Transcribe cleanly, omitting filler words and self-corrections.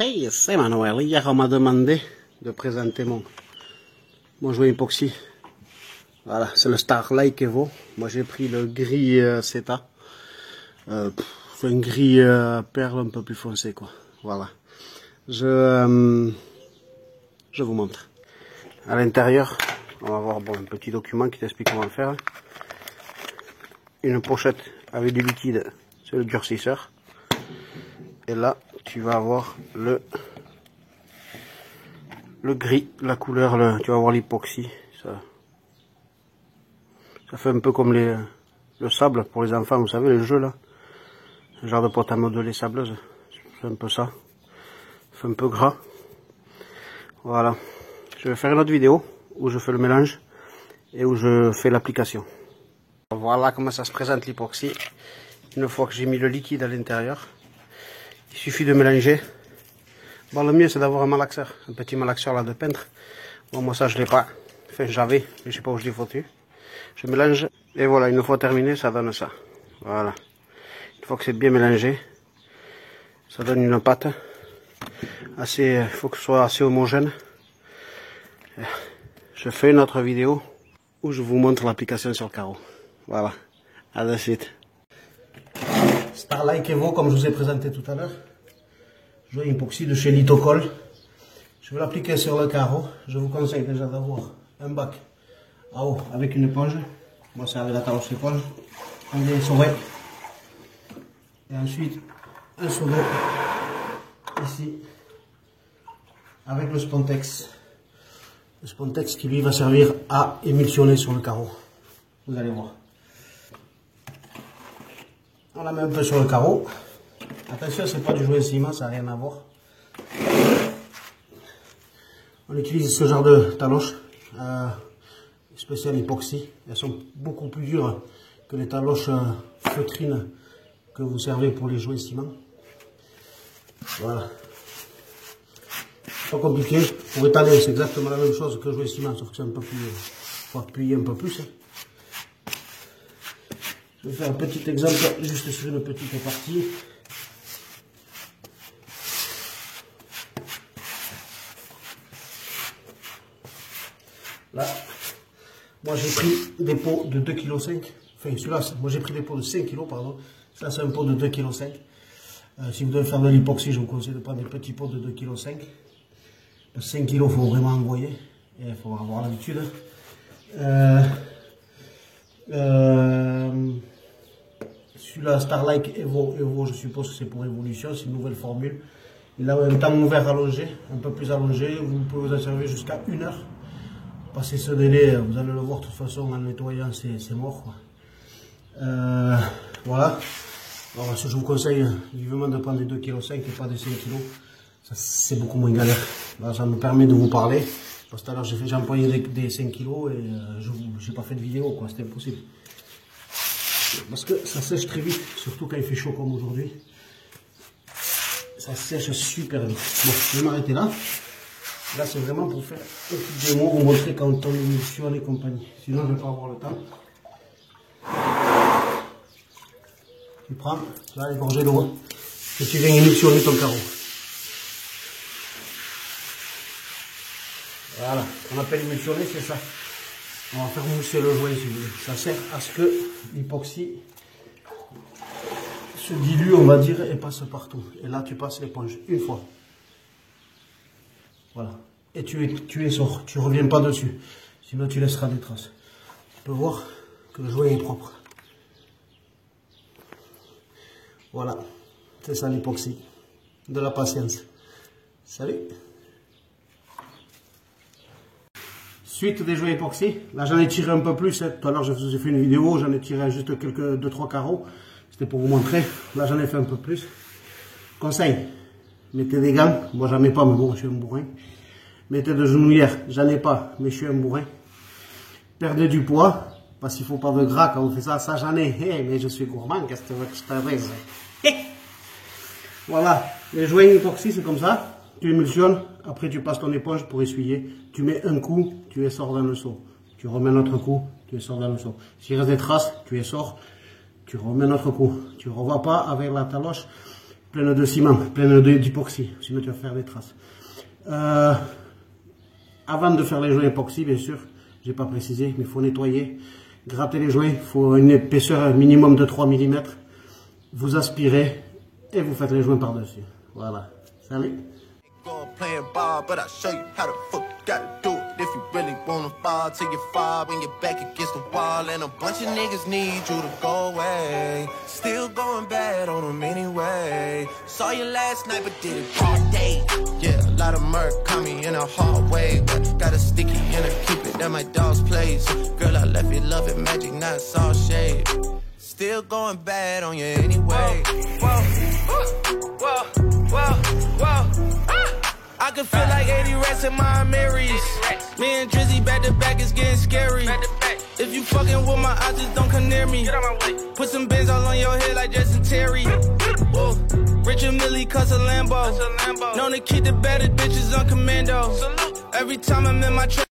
Hey, c'est Manuel. Hier, on m'a demandé de présenter mon jouet époxy. Voilà, c'est le Starlight Evo. Moi, j'ai pris le gris Ceta. C'est un gris perle un peu plus foncé, quoi. Voilà. Je vous montre. À l'intérieur, on va voir un petit document qui t'explique comment le faire. Une pochette avec du liquide, c'est le durcisseur. Et là, tu vas avoir le gris, la couleur, tu vas avoir l'époxy. Ça fait un peu comme le sable pour les enfants, vous savez, les jeux là. Ce genre de pâte à modeler sableuse. C'est un peu ça. Ça fait un peu gras. Voilà. Je vais faire une autre vidéo où je fais le mélange et où je fais l'application. Voilà comment ça se présente l'époxy. Une fois que j'ai mis le liquide à l'intérieur, il suffit de mélanger. Bon, le mieux c'est d'avoir un malaxeur, un petit malaxeur là de peintre. Bon, moi ça je l'ai pas. Enfin, j'avais, mais je sais pas où je l'ai foutu. Je mélange et voilà, une fois terminé, ça donne ça. Voilà. Une fois que c'est bien mélangé, ça donne une pâte assez. Il faut que ce soit assez homogène. Je fais une autre vidéo où je vous montre l'application sur le carreau. Voilà. À de suite. Starlight Evo, comme je vous ai présenté tout à l'heure. Jouet époxy de chez Litocol. Je vais l'appliquer sur le carreau. Je vous conseille déjà d'avoir un bac à eau avec une éponge. Moi c'est avec la taloche éponge. Un des sauvet. Et ensuite un seau d'eau ici avec le Spontex. Le Spontex qui lui va servir à émulsionner sur le carreau. Vous allez voir. On la met un peu sur le carreau. Attention, c'est pas du jouet ciment, ça n'a rien à voir. On utilise ce genre de taloches spéciales époxy. Elles sont beaucoup plus dures que les taloches feutrines que vous servez pour les jouets ciment. Voilà. Pas compliqué. Pour étaler, c'est exactement la même chose que le jouet ciment, sauf que c'est un peu plus. Il faut appuyer un peu plus. Je vais faire un petit exemple juste sur une petite partie. Là, moi j'ai pris des pots de 2,5 kg. Enfin, celui-là, moi j'ai pris des pots de 5 kg, pardon. Ça, c'est un pot de 2,5 kg. Si vous devez faire de l'époxy, je vous conseille de prendre des petits pots de 2,5 kg. 5 kg, il faut vraiment envoyer. Et il faut avoir l'habitude. Celui-là, Starlight Evo, je suppose que c'est pour évolution, c'est une nouvelle formule. Il a un temps ouvert allongé, un peu plus allongé. Vous pouvez vous en servir jusqu'à 1 heure. Passer ce délai, vous allez le voir de toute façon en nettoyant, c'est mort, quoi. Voilà. Alors, je vous conseille vivement de prendre des 2,5 kg et pas des 5 kg. C'est beaucoup moins galère. Là, ça me permet de vous parler. Parce que tout à l'heure, j'ai employé des 5 kg et je n'ai pas fait de vidéo, quoi. C'était impossible. Parce que ça sèche très vite, surtout quand il fait chaud comme aujourd'hui. Ça sèche super vite. Bon, je vais m'arrêter là. Là, c'est vraiment pour faire un petit démo, vous montrer quand on émulsionne et compagnie. Sinon, je ne vais pas avoir le temps. Tu prends, là, les gorgées d'eau, et tu viens émulsionner ton carreau. Voilà, on appelle émulsionner, c'est ça. On va faire mousser le jouet si vous voulez. Ça sert à ce que l'époxy se dilue, on va dire, et passe partout. Et là, tu passes l'éponge une fois. Voilà. Et tu es sors. Tu ne reviens pas dessus. Sinon, tu laisseras des traces. Tu peux voir que le jouet est propre. Voilà. C'est ça l'époxy. De la patience. Salut. Suite des jouets époxy. Là, j'en ai tiré un peu plus. Tout à l'heure, je vous ai fait une vidéo. J'en ai tiré juste 2-3 carreaux. C'était pour vous montrer. Là, j'en ai fait un peu plus. Conseil. Mettez des gants. Moi, j'en ai pas, mais bon, je suis un bourrin. Mettez de genouillères. J'en ai pas, mais je suis un bourrin. Perdez du poids. Parce qu'il ne faut pas de gras quand on fait ça. Ça, j'en ai. Hey, mais je suis gourmand. Qu'est-ce que tu veux que je t'adresse? Voilà. Les jouets époxy, c'est comme ça. Tu émulsionnes, après tu passes ton éponge pour essuyer. Tu mets un coup, tu essors dans le seau. Tu remets un autre coup, tu essors dans le seau. S'il reste des traces, tu essors, tu remets un autre coup. Tu ne revois pas avec la taloche pleine de ciment, pleine d'époxy, sinon tu vas faire des traces. Avant de faire les joints époxy, bien sûr, j'ai pas précisé, mais il faut nettoyer, gratter les joints, il faut une épaisseur minimum de 3 mm. Vous aspirez et vous faites les joints par-dessus. Voilà, salut. Playing ball, but I'll show you how the fuck you gotta do it. If you really wanna fall till you fall when you're back against the wall. And a bunch of niggas need you to go away. Still going bad on them anyway. Saw you last night, but did it all day. Yeah, a lot of murk caught me in a hard way. But got a sticky and I keep it at my dog's place. Girl, I left you love it magic, not all shade. Still going bad on you anyway. Whoa, whoa, whoa, whoa. I can feel like 80 rats in my Marys. Me and Drizzy back to back is getting scary. If you fucking with my eyes, just don't come near me. Put some bins all on your head like Justin Terry. Whoa. Richard Millie cuss a Lambo. Known to keep the better bitches on commando. Every time I'm in my trap.